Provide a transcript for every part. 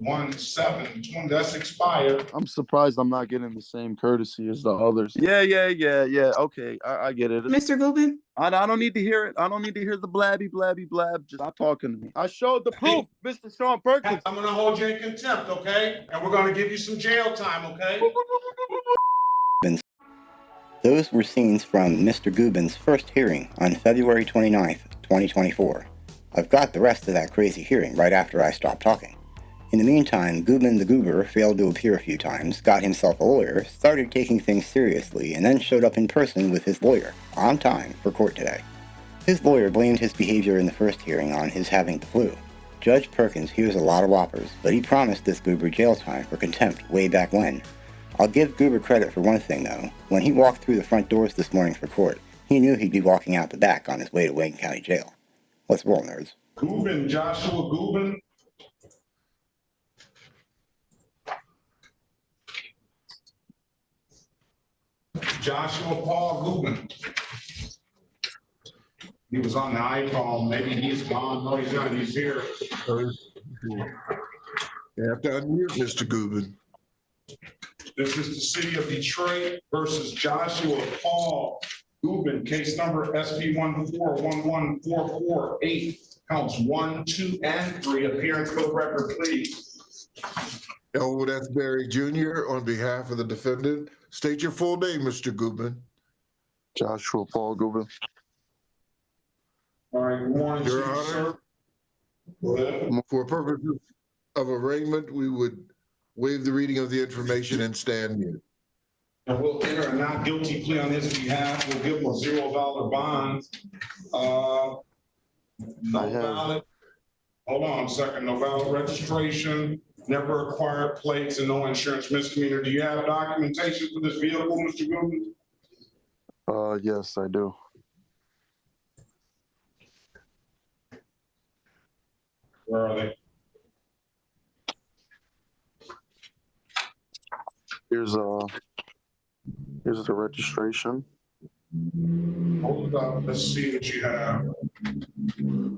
1720. That's expired. I'm surprised I'm not getting the same courtesy as the others. Yeah. Okay, I get it. Mr. Gubin? I don't need to hear it. I don't need to hear the blabby blab. Just stop talking to me. I showed the proof, Mr. Sean Perkins. I'm going to hold you in contempt, okay? And we're going to give you some jail time, okay? Those were scenes from Mr. Gubin's first hearing on February 29th, 2024. I've got the rest of that crazy hearing right after I stopped talking. In the meantime, Gubin the Goober failed to appear a few times, got himself a lawyer, started taking things seriously, and then showed up in person with his lawyer, on time, for court today. His lawyer blamed his behavior in the first hearing on his having the flu. Judge Perkins hears a lot of whoppers, but he promised this Goober jail time for contempt way back when. I'll give Goober credit for one thing, though. When he walked through the front doors this morning for court, he knew he'd be walking out the back on his way to Wayne County Jail. Let's roll, nerds. Gubin, Joshua Gubin. Joshua Paul Gubin. He was on the iPhone. Maybe he's gone. No, he's not. He's here. You have to unmute Mr. Gubin. This is the city of Detroit versus Joshua Paul Gubin, case number SP 1411448, counts 1, 2, and 3. Appearance for the record, please. Elwood F. Berry Jr. on behalf of the defendant. State your full name, Mr. Gubin. Joshua Paul Goober. All right, good morning, Your Chief, Honor. sir. Go ahead. For purposes of arraignment, we would waive the reading of the information and stand mute. And we'll enter a not guilty plea on his behalf. We'll give him a $0 bond. No valid. Hold on a second. No valid registration, never acquired plates, and no insurance misdemeanor. Do you have documentation for this vehicle, Mr. Gubin? Yes, I do. Where are they? Here's the registration. Hold it up. Let's see what you have.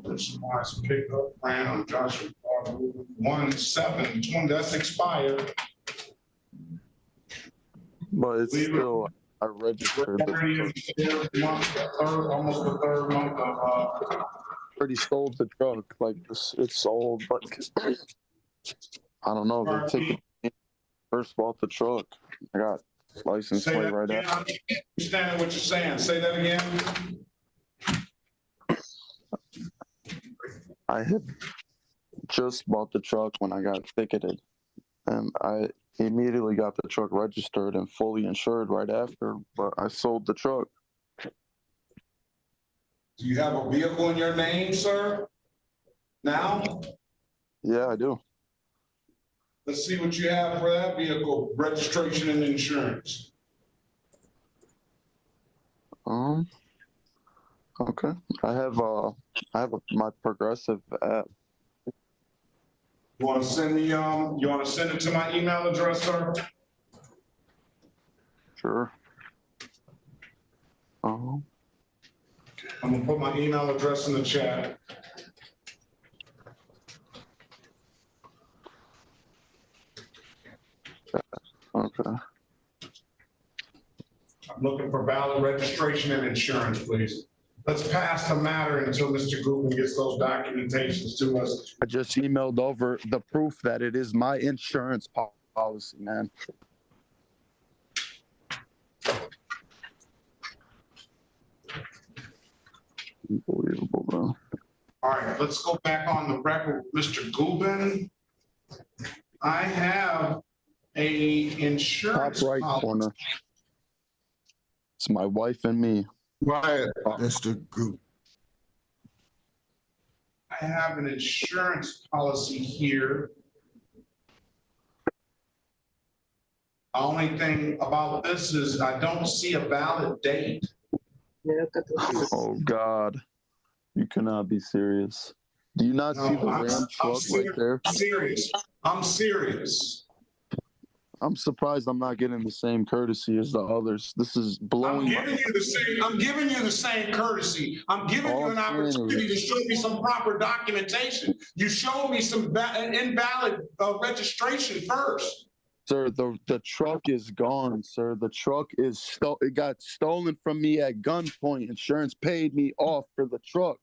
This nice pickup brand on Joshua Paul 1720. That's expired. But it's still, I registered it. Almost the third month of Already sold the truck. Like, it's sold, but I don't know. They took it first bought the truck. I got license say plate that right again. after. I can't understand what you're saying. Say that again. I had just bought the truck when I got ticketed, and I immediately got the truck registered and fully insured right after, but I sold the truck. Do you have a vehicle in your name, sir? Now? Yeah, I do. Let's see what you have for that vehicle, registration and insurance. Okay. I have my Progressive app. You want to send me, you want to send it to my email address, sir? Sure. I'm gonna put my email address in the chat. Okay. I'm looking for valid registration and insurance, please. Let's pass the matter until Mr. Gubin gets those documentations to us. I just emailed over the proof that it is my insurance policy, man. Unbelievable, bro. All right, let's go back on the record. Mr. Gubin, I have a insurance Top right policy. corner. It's my wife and me. Quiet, Mr. Gubin. I have an insurance policy here. The only thing about this is I don't see a valid date. Oh God, you cannot be serious. Do you not see the Ram truck right there? I'm serious. I'm serious. I'm surprised I'm not getting the same courtesy as the others. This is blowing my. I'm giving you the same courtesy. I'm giving you an opportunity to show me some proper documentation. You showed me some invalid registration first. Sir, the truck is gone, sir. The truck is it got stolen from me at gunpoint. Insurance paid me off for the truck.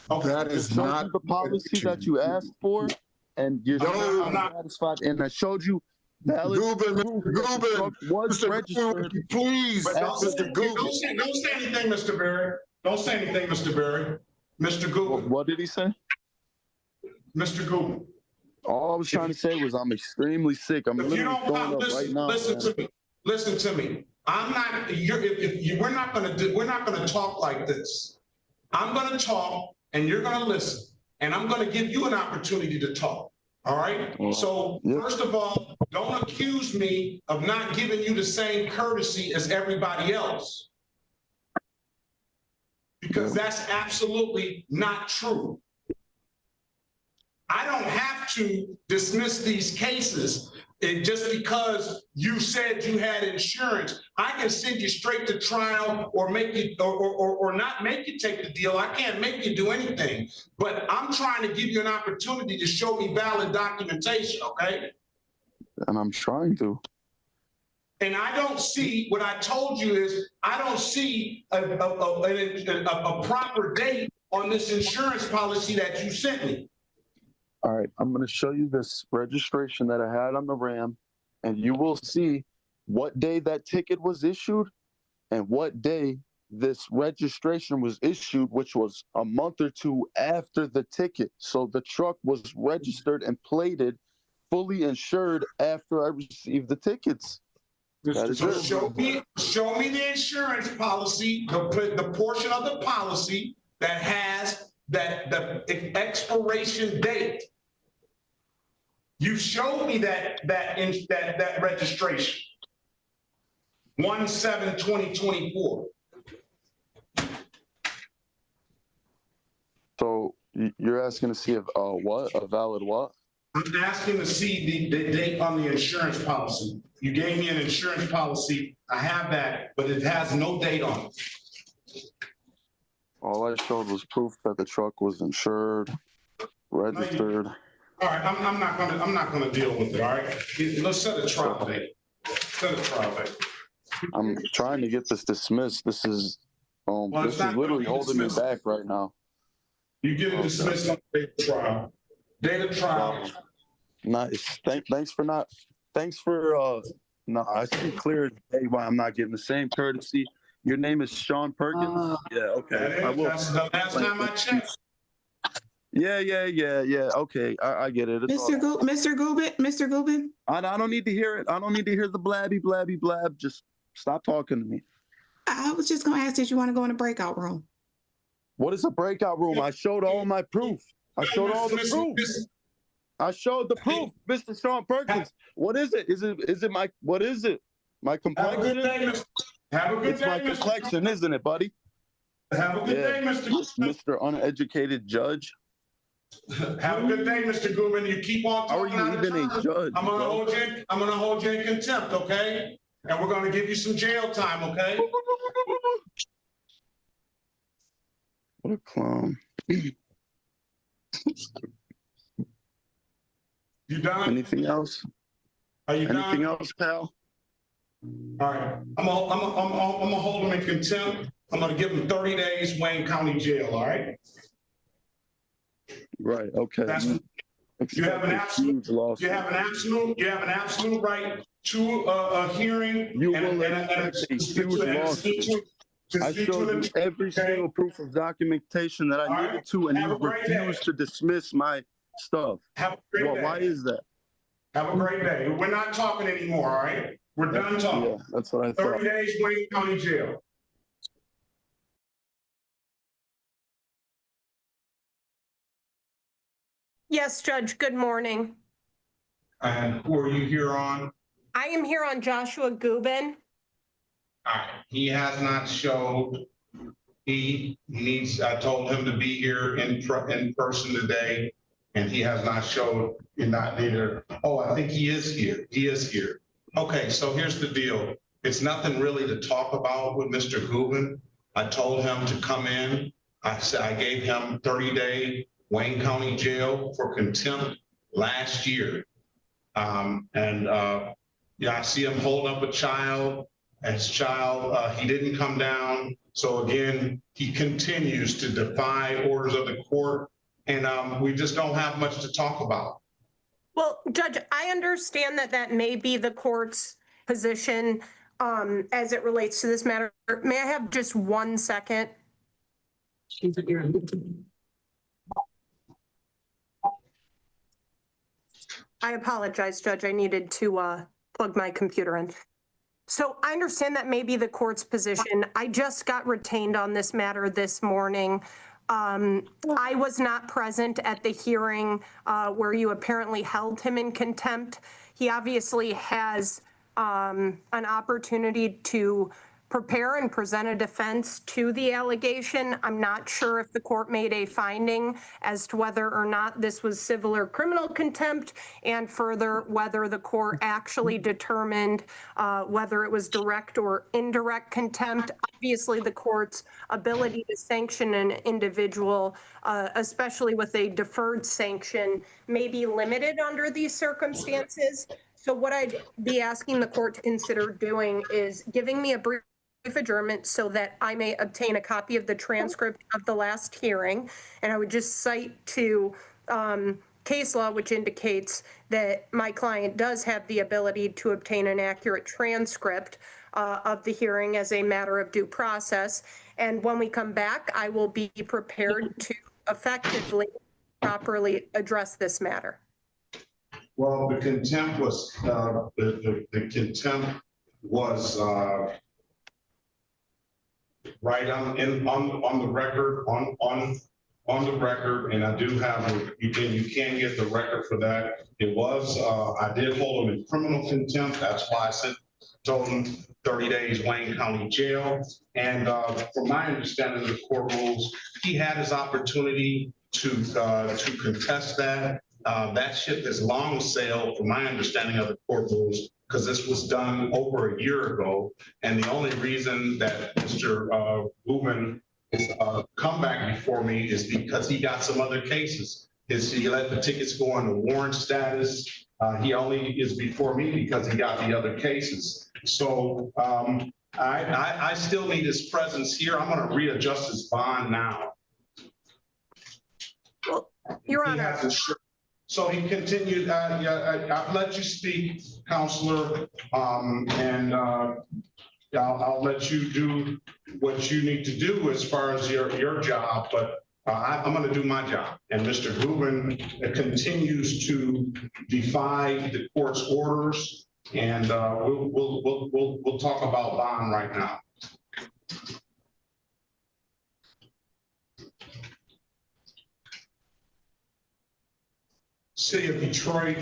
Okay. That is Showed not you the policy that you asked for, and you're I'm not satisfied. And I showed you valid Gubin, proof that the truck was Mr. registered. Gubin, please, But don't Mr. Gubin. say anything, Mr. Berry. Don't say anything, Mr. Berry. Mr. Goober. What did he say? Mr. Goober. All I was trying to say was I'm extremely sick. I'm If you literally don't throwing up right now. listen Man. to me. Listen to me. I'm not. We're not going to. We're not going to talk like this. I'm going to talk, and you're going to listen, and I'm going to give you an opportunity to talk. All right. So first of all, don't accuse me of not giving you the same courtesy as everybody else, because that's absolutely not true. I don't have to dismiss these cases just because you said you had insurance. I can send you straight to trial or make you or not make you take the deal. I can't make you do anything, but I'm trying to give you an opportunity to show me valid documentation, okay? And I'm trying to. And I don't see, what I told you is, I don't see a proper date on this insurance policy that you sent me. All right, I'm going to show you this registration that I had on the Ram, and you will see what day that ticket was issued and what day this registration was issued, which was a month or two after the ticket. So the truck was registered and plated, fully insured after I received the tickets. So show me the insurance policy, the portion of the policy that has the expiration date. You showed me that registration. 1/7/2024. So you're asking to see if what? A valid what? I'm asking to see the date on the insurance policy. You gave me an insurance policy. I have that, but it has no date on it. All I showed was proof that the truck was insured, registered. All right, I'm not gonna deal with it. All right, let's set a trial date. Set a trial date. I'm trying to get this dismissed. This is this is literally holding me back right now. You get it dismissed on the date of trial. Date of trial. Nice. Thanks for no, I see clear as day why I'm not getting the same courtesy. Your name is Sean Perkins? Yeah, okay. I will. That's the last time I checked. Yeah. Okay, I get it. Mr. Gubin. I don't need to hear it. I don't need to hear the blabby blab. Just stop talking to me. I was just gonna ask, did you want to go in a breakout room? What is a breakout room? I showed all my proof. I showed all the proof. I showed the proof, Mr. Sean Perkins. What is it? Is it my, what is it? My complexion? Have a good day, It's my complexion, isn't it, buddy? Have a good day, Mr. Uneducated Judge. Have a good day, Mr. Gubin. You keep on How are talking you out of even a turn. judge? I'm gonna hold you in contempt, okay? And we're gonna give you some jail time, okay? What a clown. You done? Anything else? Are you done? Anything else, pal? All right. I'm gonna hold him in contempt. I'm gonna give him 30 days Wayne County Jail, all right? Right, okay. You have an absolute right to a hearing. You will expect a huge lawsuit. I showed you every single proof of documentation that I needed to, and you refused to dismiss my stuff. Have a great day. Why is that? Have a great day. We're not talking anymore, all right? We're done talking. Yeah, that's what I thought. 30 days Wayne County Jail. Yes, Judge, good morning. And who are you here on? I am here on Joshua Gubin. All right, he has not showed. He needs, I told him to be here in person today, and he has not showed, not neither, oh, I think he is here. He is here. Okay, so here's the deal. It's nothing really to talk about with Mr. Gubin. I told him to come in. I said I gave him 30-day Wayne County Jail for contempt last year. Yeah, I see him hold up a child. His child, he didn't come down. So again, he continues to defy orders of the court, and we just don't have much to talk about. Well, Judge, I understand that that may be the court's position as it relates to this matter. May I have just 1 second? I apologize, Judge. I needed to plug my computer in. So I understand that may be the court's position. I just got retained on this matter this morning. I was not present at the hearing where you apparently held him in contempt. He obviously has an opportunity to prepare and present a defense to the allegation. I'm not sure if the court made a finding as to whether or not this was civil or criminal contempt, and further, whether the court actually determined whether it was direct or indirect contempt. Obviously, the court's ability to sanction an individual, especially with a deferred sanction, may be limited under these circumstances. So what I'd be asking the court to consider doing is giving me a brief adjournment so that I may obtain a copy of the transcript of the last hearing. And I would just cite to case law, which indicates that my client does have the ability to obtain an accurate transcript of the hearing as a matter of due process. And when we come back, I will be prepared to effectively, properly address this matter. Well, the contempt was the contempt was right on the record on the record, and I do have you can get the record for that. It was I did hold him in criminal contempt. That's why I told him 30 days Wayne County Jail. And from my understanding of the court rules, he had his opportunity to contest that. That ship has long sailed, from my understanding of the court rules, because this was done over a year ago. And the only reason that Mr. Gubin has come back before me is because he got some other cases. He let the tickets go on the warrant status. He only is before me because he got the other cases. So I still need his presence here. I'm going to readjust his bond now. Well, Your Honor. So he continued, I'll let you speak, Counselor, and I'll let you do what you need to do as far as your job, but I'm going to do my job. And Mr. Gubin continues to defy the court's orders, and we'll talk about bond right now. City of Detroit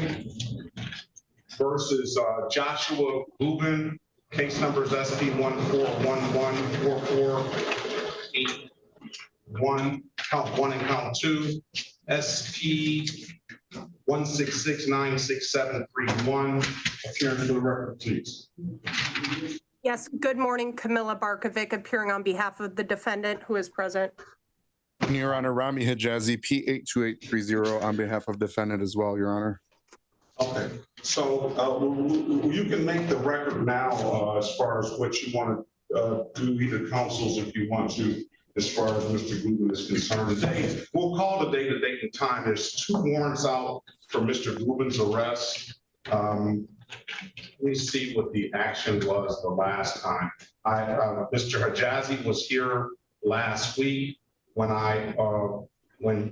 versus Joshua Gubin, case numbers SP 14114481, count 1 and count 2, SP 1669671. Appearing for the record, please. Yes, good morning, Camilla Barkovic, appearing on behalf of the defendant who is present. Your Honor, Rami Hijazi, P82830 on behalf of defendant as well, Your Honor. Okay, so you can make the record now as far as what you want to do, either counsels if you want to, as far as Mr. Gubin is concerned today. We'll call the date and time. There's 2 warrants out for Mr. Gubin's arrest. Let me see what the action was the last time. Mr. Hijazi was here last week when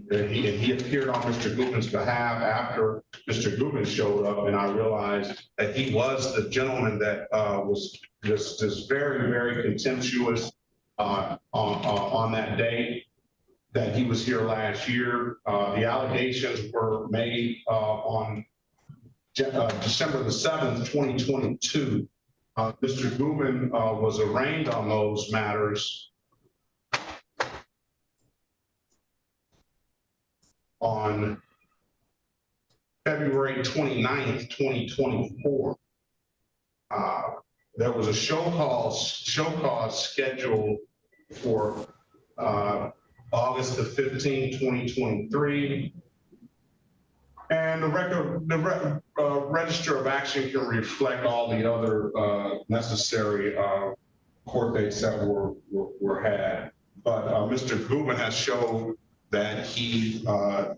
he appeared on Mr. Gubin's behalf after Mr. Gubin showed up, and I realized that he was the gentleman that was just very, very contemptuous on that day that he was here last year. The allegations were made on December the 7th, 2022. Mr. Gubin was arraigned on those matters on February 29th, 2024. There was a show cause scheduled for August the 15th, 2023. And the Register of Action can reflect all the other necessary court dates that were had. But Mr. Gubin has showed that he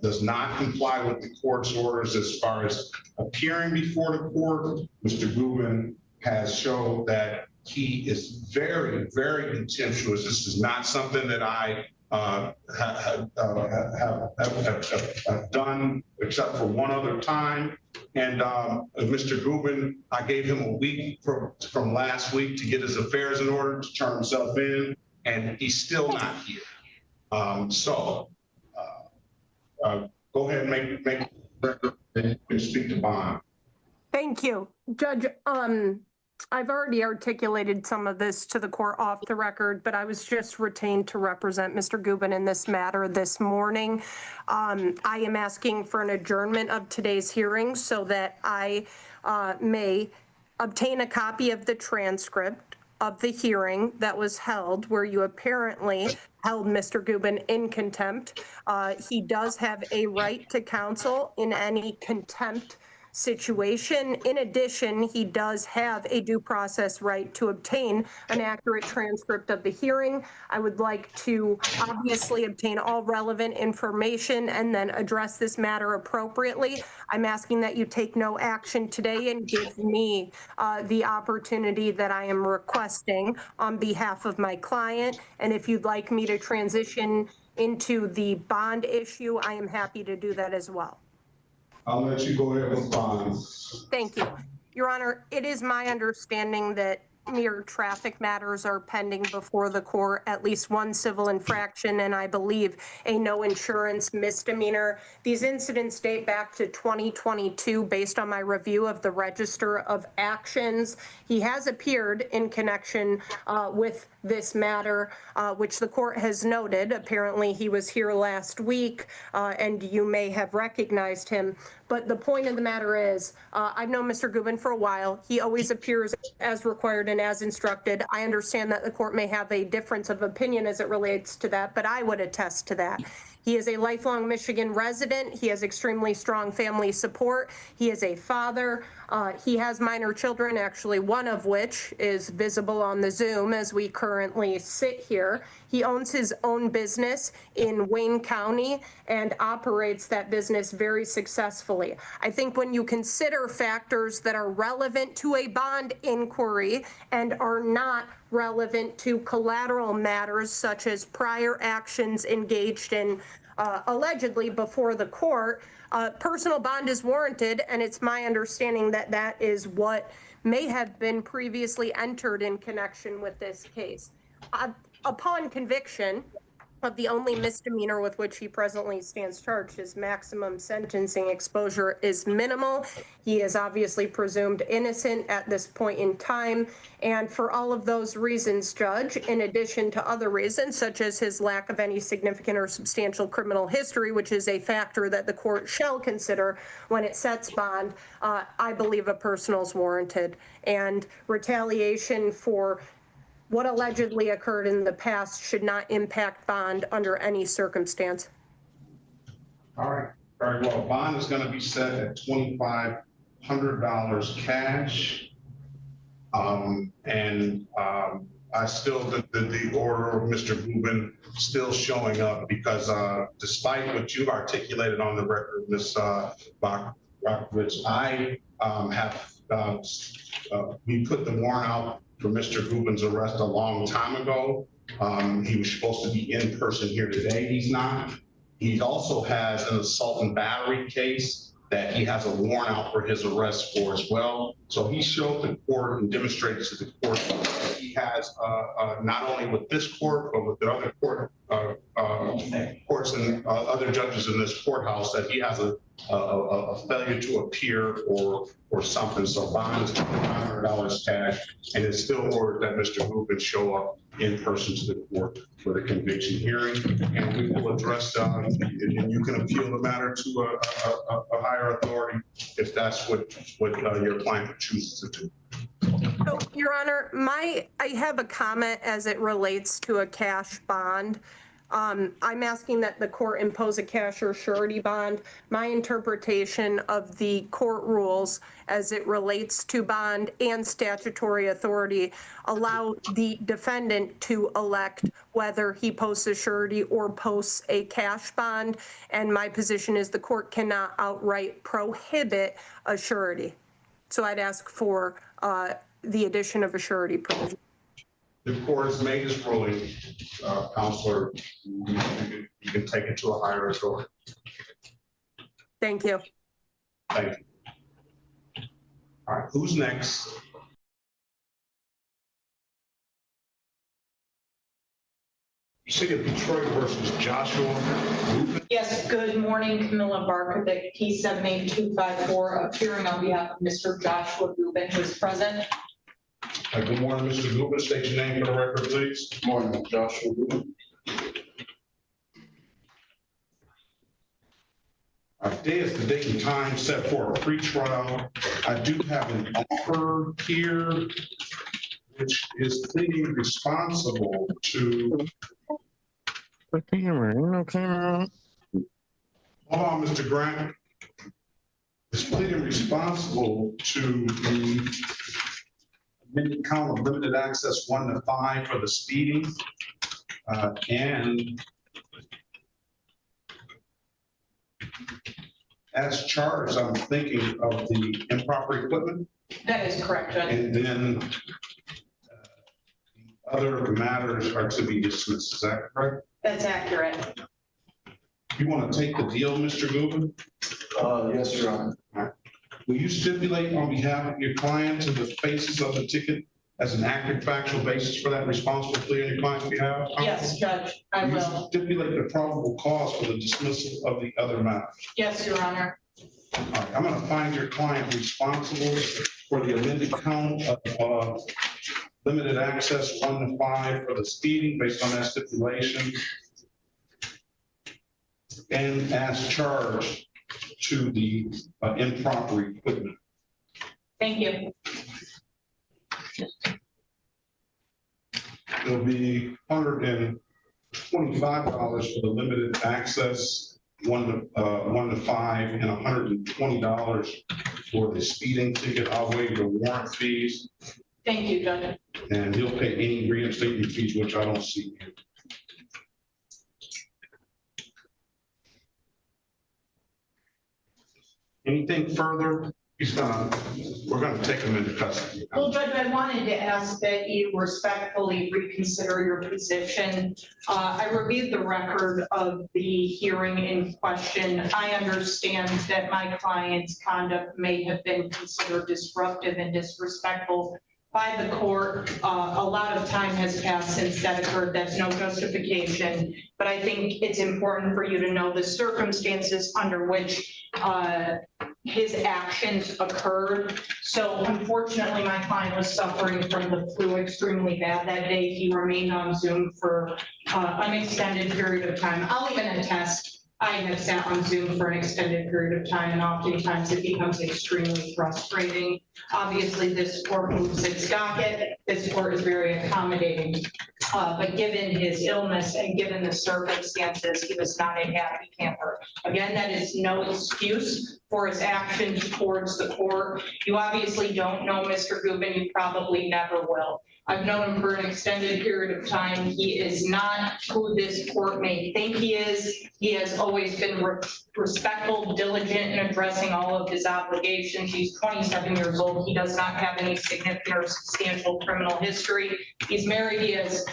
does not comply with the court's orders as far as appearing before the court. Mr. Gubin has shown that he is very, very contemptuous. This is not something that I have done except for one other time. And Mr. Gubin, I gave him a week from last week to get his affairs in order to turn himself in, and he's still not here. Go ahead and make record and speak to bond. Thank you, Judge. I've already articulated some of this to the court off the record, but I was just retained to represent Mr. Gubin in this matter this morning. I am asking for an adjournment of today's hearing so that I may obtain a copy of the transcript of the hearing that was held where you apparently held Mr. Gubin in contempt. He does have a right to counsel in any contempt situation. In addition, he does have a due process right to obtain an accurate transcript of the hearing. I would like to obviously obtain all relevant information and then address this matter appropriately. I'm asking that you take no action today and give me the opportunity that I am requesting on behalf of my client. And if you'd like me to transition into the bond issue, I am happy to do that as well. I'll let you go ahead with bond. Thank you. Your Honor, it is my understanding that mere traffic matters are pending before the court, at least one civil infraction, and I believe a no insurance misdemeanor. These incidents date back to 2022 based on my review of the Register of Actions. He has appeared in connection with this matter, which the court has noted. Apparently he was here last week and you may have recognized him. But the point of the matter is, I've known Mr. Gubin for a while. He always appears as required and as instructed. I understand that the court may have a difference of opinion as it relates to that, but I would attest to that. He is a lifelong Michigan resident. He has extremely strong family support. He is a father. He has minor children, actually one of which is visible on the Zoom as we currently sit here. He owns his own business in Wayne County and operates that business very successfully. I think when you consider factors that are relevant to a bond inquiry and are not relevant to collateral matters such as prior actions engaged in allegedly before the court, personal bond is warranted, and it's my understanding that that is what may have been previously entered in connection with this case. Upon conviction of the only misdemeanor with which he presently stands charged, his maximum sentencing exposure is minimal. He is obviously presumed innocent at this point in time. And for all of those reasons, Judge, in addition to other reasons, such as his lack of any significant or substantial criminal history, which is a factor that the court shall consider when it sets bond, I believe a personal is warranted. And retaliation for what allegedly occurred in the past should not impact bond under any circumstance. All right, very well. Bond is going to be set at $2,500 cash. I still, the order of Mr. Gubin still showing up because despite what you've articulated on the record, Ms. Bachowicz, I we put the warrant out for Mr. Gubin's arrest a long time ago. He was supposed to be in person here today. He's not. He also has an assault and battery case that he has a warrant out for his arrest for as well. So he showed the court and demonstrated to the court that he has not only with this court, but with the other courts and other judges in this courthouse that he has a failure to appear or something. So bond is $2,500 cash, and it's still ordered that Mr. Gubin show up in person to the court for the conviction hearing. And we will address, and you can appeal the matter to a higher authority if that's what your client chooses to do. So, Your Honor, I have a comment as it relates to a cash bond. I'm asking that the court impose a cash or surety bond. My interpretation of the court rules as it relates to bond and statutory authority allow the defendant to elect whether he posts a surety or posts a cash bond. And my position is the court cannot outright prohibit a surety. So I'd ask for the addition of a surety provision. The court has made its ruling, Counselor. You can take it to a higher authority. Thank you. Thank you. All right, who's next? City of Detroit versus Joshua Gubin. Yes, good morning, Camilla Barkovic, P78254, appearing on behalf of Mr. Joshua Gubin, who is present. Good morning, Mr. Goober. State your name for the record, please. Good morning, Joshua Gubin. Today is the date and time set for a pretrial. I do have an offer here, which is pleading responsible to. Hold on, Mr. Grant. Is pleading responsible to the amended count of limited access 1 to 5 for the speeding, and as charged, I'm thinking of the improper equipment. That is correct, Judge. And then other matters are to be dismissed. Is that correct? That's accurate. You want to take the deal, Mr. Gubin? Yes, Your Honor. Will you stipulate on behalf of your client to the basis of the ticket as an accurate factual basis for that responsible plea on your client's behalf? Yes, Judge, I You will. stipulate the probable cause for the dismissal of the other matters. Yes, Your Honor. All right, I'm going to find your client responsible for the amended count of limited access 1 to 5 for the speeding based on that stipulation, and as charged to the improper equipment. Thank you. It'll be $125 for the limited access 1 to 5, and $120 for the speeding ticket. I'll waive the warrant fees, Thank you, Judge. and he'll pay any reinstatement fees, which I don't see here. Anything further? We're gonna take him into custody. Well, Judge, I wanted to ask that you respectfully reconsider your position. I reviewed the record of the hearing in question. I understand that my client's conduct may have been considered disruptive and disrespectful by the court. A lot of time has passed since that occurred. That's no justification. But I think it's important for you to know the circumstances under which his actions occurred. So unfortunately, my client was suffering from the flu extremely bad that day. He remained on Zoom for an extended period of time. I'll even attest, I have sat on Zoom for an extended period of time, and oftentimes it becomes extremely frustrating. Obviously, this court moves its docket. This court is very accommodating. But given his illness and given the circumstances, he was not a happy camper. Again, that is no excuse for his actions towards the court. You obviously don't know Mr. Gubin. You probably never will. I've known him for an extended period of time. He is not who this court may think he is. He has always been respectful, diligent in addressing all of his obligations. He's 27 years old. He does not have any significant or substantial criminal history. He's married. He has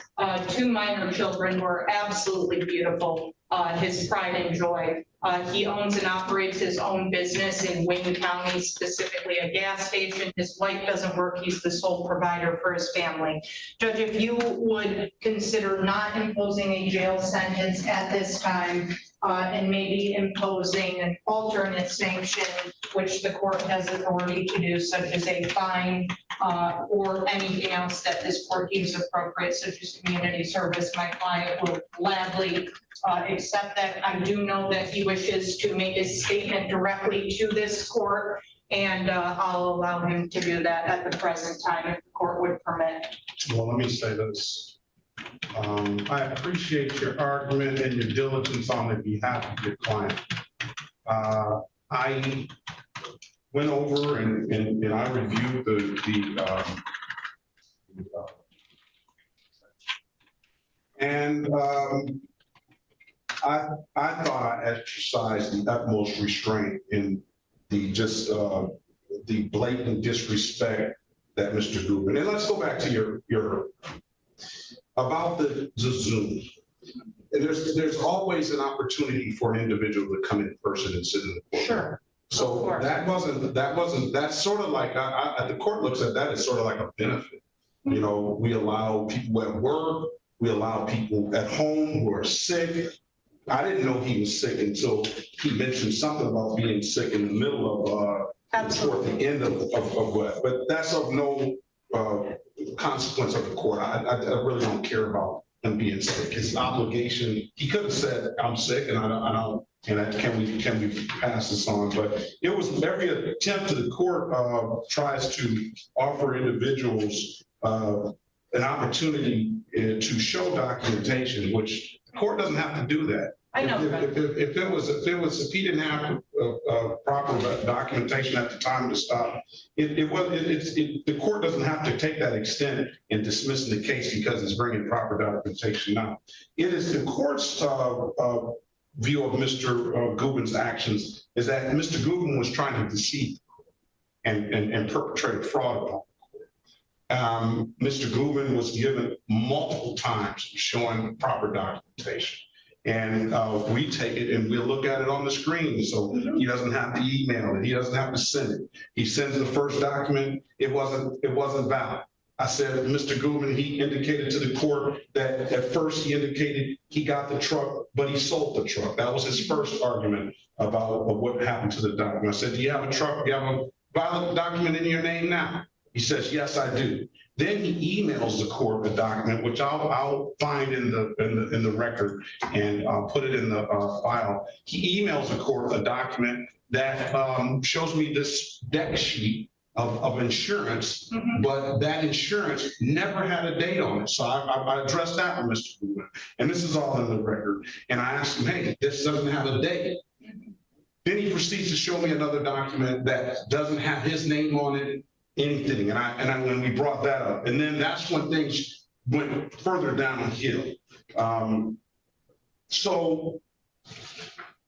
2 minor children who are absolutely beautiful. His pride and joy. He owns and operates his own business in Wayne County, specifically a gas station. His wife doesn't work. He's the sole provider for his family. Judge, if you would consider not imposing a jail sentence at this time, and maybe imposing an alternate sanction, which the court has authority to do, such as a fine or anything else that this court deems appropriate, such as community service, my client will gladly accept that. I do know that he wishes to make his statement directly to this court, and I'll allow him to do that at the present time if the court would permit. Well, let me say this. I appreciate your argument and your diligence on the behalf of your client. I went over and I reviewed I thought I exercised the utmost restraint in the blatant disrespect that Mr. Goober. And let's go back to your about the Zoom. There's always an opportunity for an individual to come in person and sit in the court. Sure. So that's sort of like, the court looks at that as sort of like a benefit. You know, we allow people at work, we allow people at home who are sick. I didn't know he was sick until he mentioned something about being sick in the middle of, toward the end of what, but that's of no consequence of the court. I really don't care about him being sick. His obligation, he could have said, I'm sick and can we pass this on? But it was every attempt to the court tries to offer individuals an opportunity to show documentation, which the court doesn't have to do that. I know. If he didn't have proper documentation at the time to stop, the court doesn't have to take that extent in dismissing the case because it's bringing proper documentation now. It is the court's view of Mr. Gubin's actions is that Mr. Gubin was trying to deceive and perpetrate fraud upon the court. Mr. Gubin was given multiple times showing proper documentation. And we take it and we'll look at it on the screen. So he doesn't have to email it. He doesn't have to send it. He sends the first document. It wasn't valid. I said, Mr. Gubin, he indicated to the court that at first he indicated he got the truck, but he sold the truck. That was his first argument about what happened to the document. I said, do you have a truck? Do you have a valid document in your name now? He says, yes, I do. Then he emails the court a document, which I'll find in the record and I'll put it in the file. He emails the court a document that shows me this deck sheet of insurance, but that insurance never had a date on it. So I addressed that with Mr. Goober, and this is all in the record. And I asked him, hey, this doesn't have a date. Then he proceeds to show me another document that doesn't have his name on it, anything. And when we brought that up, and then that's when things went further downhill. So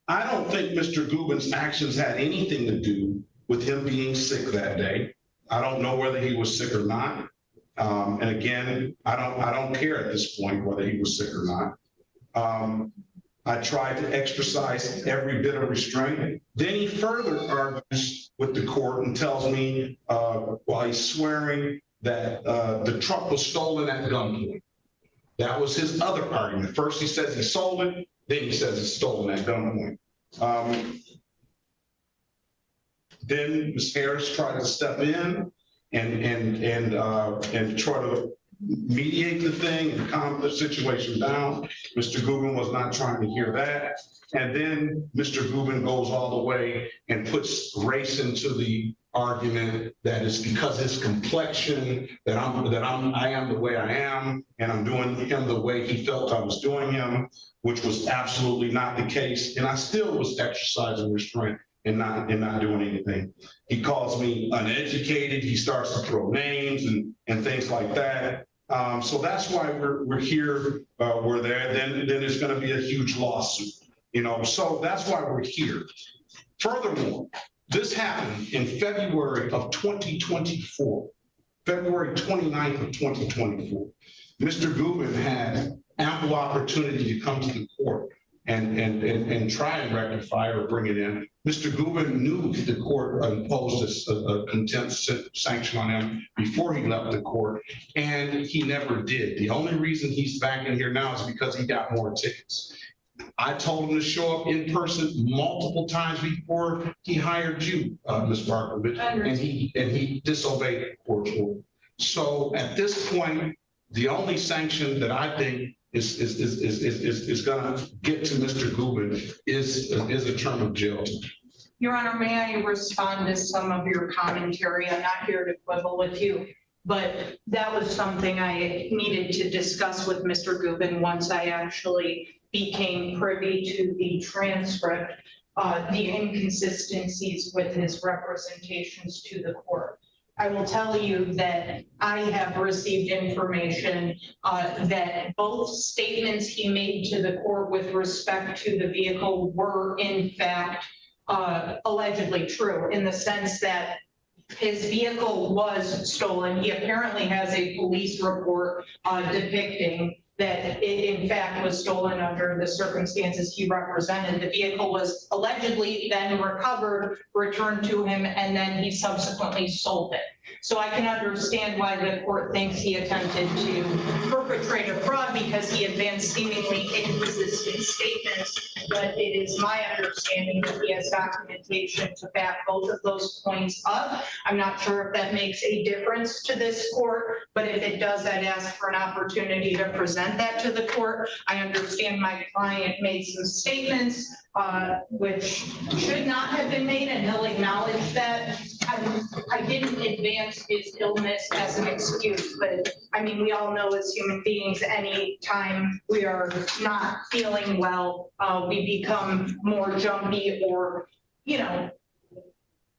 I don't think Mr. Gubin's actions had anything to do with him being sick that day. I don't know whether he was sick or not. And again, I don't care at this point whether he was sick or not. I tried to exercise every bit of restraint. Then he further argues with the court and tells me, while he's swearing, that the truck was stolen at gunpoint. That was his other argument. First he says he sold it, then he says it's stolen at gunpoint. Then Ms. Harris tried to step in and try to mediate the thing and calm the situation down. Mr. Gubin was not trying to hear that. And then Mr. Gubin goes all the way and puts race into the argument that it's because his complexion that I am the way I am, and I'm doing him the way he felt I was doing him, which was absolutely not the case. And I still was exercising restraint and not doing anything. He calls me uneducated. He starts to throw names and things like that. So that's why we're here. We're there. Then there's going to be a huge lawsuit, So that's why we're here. Furthermore, this happened in February of 2024, February 29th of 2024. Mr. Gubin had ample opportunity to come to the court and try and rectify or bring it in. Mr. Gubin knew the court imposed a contempt sanction on him before he left the court, and he never did. The only reason he's back in here now is because he got more tickets. I told him to show up in person multiple times before he hired you, Ms. Barkovich, and he disobeyed the court order. So at this point, the only sanction that I think is gonna get to Mr. Gubin is a term of jail time. Your Honor, may I respond to some of your commentary? I'm not here to quibble with you, but that was something I needed to discuss with Mr. Gubin once I actually became privy to the transcript, the inconsistencies with his representations to the court. I will tell you that I have received information that both statements he made to the court with respect to the vehicle were in fact allegedly true, in the sense that his vehicle was stolen. He apparently has a police report depicting that it in fact was stolen under the circumstances he represented. The vehicle was allegedly then recovered, returned to him, and then he subsequently sold it. So I can understand why the court thinks he attempted to perpetrate a fraud because he advanced seemingly inconsistent statements, but it is my understanding that he has documentation to back both of those points up. I'm not sure if that makes a difference to this court, but if it does, I'd ask for an opportunity to present that to the court. I understand my client made some statements which should not have been made, and he'll acknowledge that. I didn't advance his illness as an excuse, but I mean, we all know as human beings, any time we are not feeling well, we become more jumpy or, you know,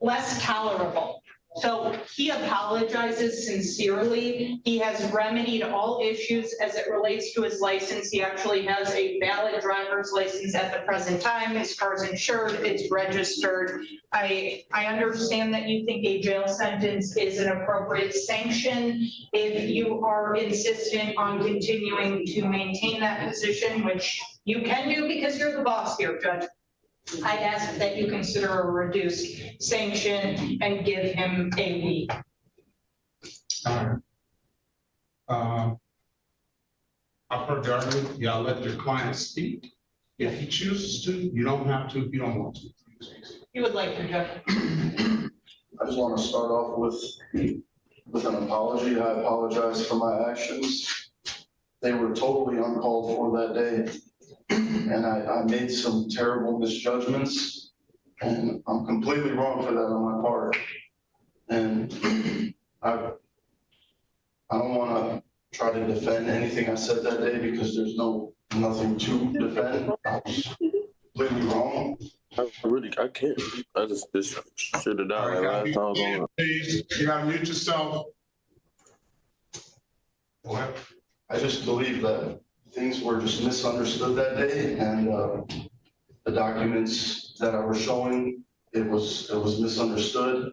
less tolerable. So he apologizes sincerely. He has remedied all issues as it relates to his license. He actually has a valid driver's license at the present time. His car's insured, it's registered. I understand that you think a jail sentence is an appropriate sanction. If you are insistent on continuing to maintain that position, which you can do because you're the boss here, Judge, I'd ask that you consider a reduced sanction and give him a week. All right. I've heard the argument. Y'all let your client speak. If he chooses to, you don't have to if you don't want to. You would like to, Judge? I just want to start off with an apology. I apologize for my actions. They were totally uncalled for that day. And I made some terrible misjudgments, and I'm completely wrong for that on my part. And I don't want to try to defend anything I said that day because there's nothing to defend. I was completely wrong. I can't. I just should have died last time. Please, you gotta mute yourself. What? I just believe that things were just misunderstood that day, and the documents that I was showing, it was misunderstood,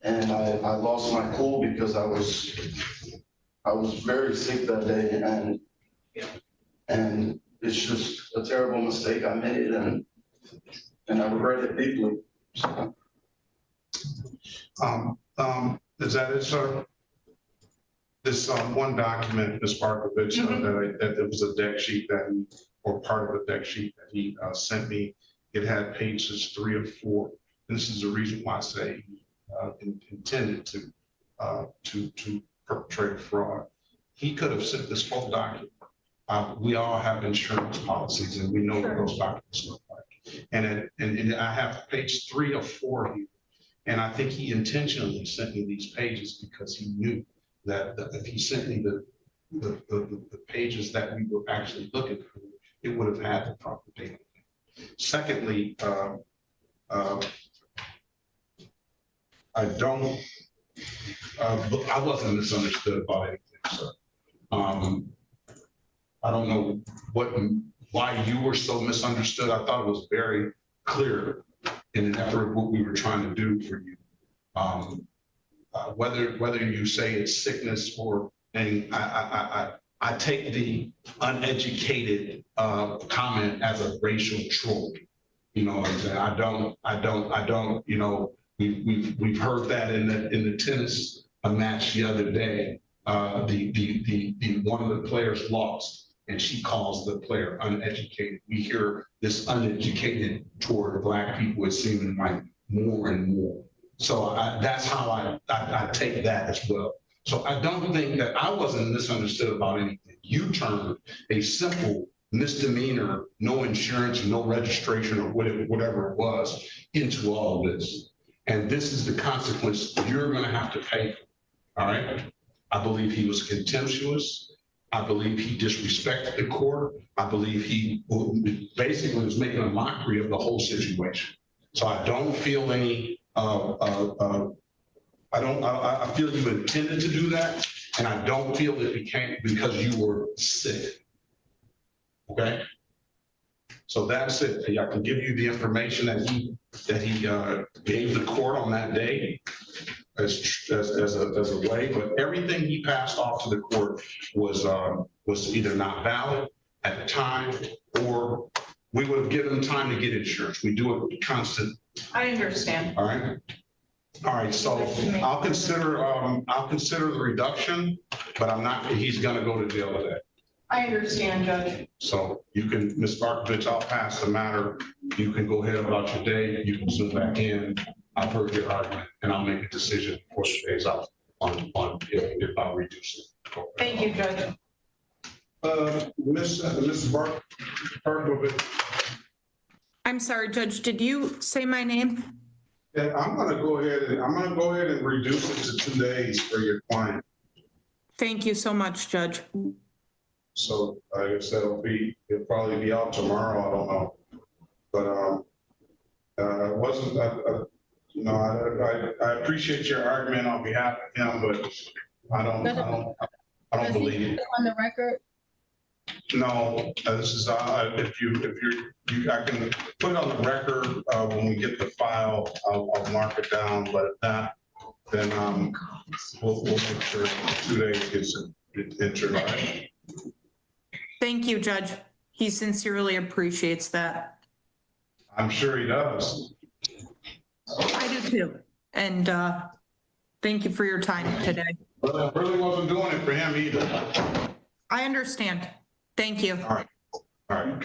and I lost my cool because I was very sick that day, and it's just a terrible mistake I made, and I regret it deeply. So. Is that it, sir? This one document, Ms. Barkovich, that there was a deck sheet or part of a deck sheet that he sent me. It had pages 3 and 4. And this is the reason why I say he intended to perpetrate a fraud. He could have sent this full document. We all have insurance policies, and we know what those documents look like. And I have page 3 of 4 here. And I think he intentionally sent me these pages because he knew that if he sent me the pages that we were actually looking for, it would have had the proper data. Secondly, I wasn't misunderstood by anything, sir. I don't know why you were so misunderstood. I thought it was very clear in an effort of what we were trying to do for you. Whether you say it's sickness or anything, I take the uneducated comment as a racial troll. You know what I'm saying? I don't, you know, we've heard that in the tennis match the other day. The one of the players lost. and she calls the player uneducated. We hear this uneducated toward Black people, it seems like more and more. So that's how I take that as well. So I don't think that I wasn't misunderstood about anything. You turned a simple misdemeanor, no insurance, no registration, or whatever it was, into all of this. And this is the consequence you're going to have to pay for. All right. I believe he was contemptuous. I believe he disrespected the court. I believe he basically was making a mockery of the whole situation. So I don't feel any, I feel you intended to do that. And I don't feel it became because you were sick. Okay. So that's it. I can give you the information that he gave the court on that day as a way, but everything he passed off to the court was either not valid at the time, or we would have given him time to get insurance. We do it constant. I understand. All right. All right. So I'll consider the reduction, but I'm not. He's going to go to jail today. I understand, Judge. So you can, Ms. Markovich, I'll pass the matter. You can go ahead about your day. You can zoom back in. I've heard your argument, and I'll make a decision before the day's out on if I'll reduce it. Thank you, Judge. Mrs. Markovich. I'm sorry, Judge, did you say my name? Yeah, I'm gonna go ahead and reduce it to 2 days for your client. Thank you so much, Judge. So like I said, it'll probably be out tomorrow. I don't know, but it wasn't. I appreciate your argument on behalf of him, but I don't believe it. On the record? No, this is if you I can put it on the record when we get the file. I'll mark it down, but if not, then we'll make sure 2 days gets entered. Right? Thank you, Judge. He sincerely appreciates that. I'm sure he does. I do too. And thank you for your time today. But I really wasn't doing it for him either. I understand. Thank you. All right. All right.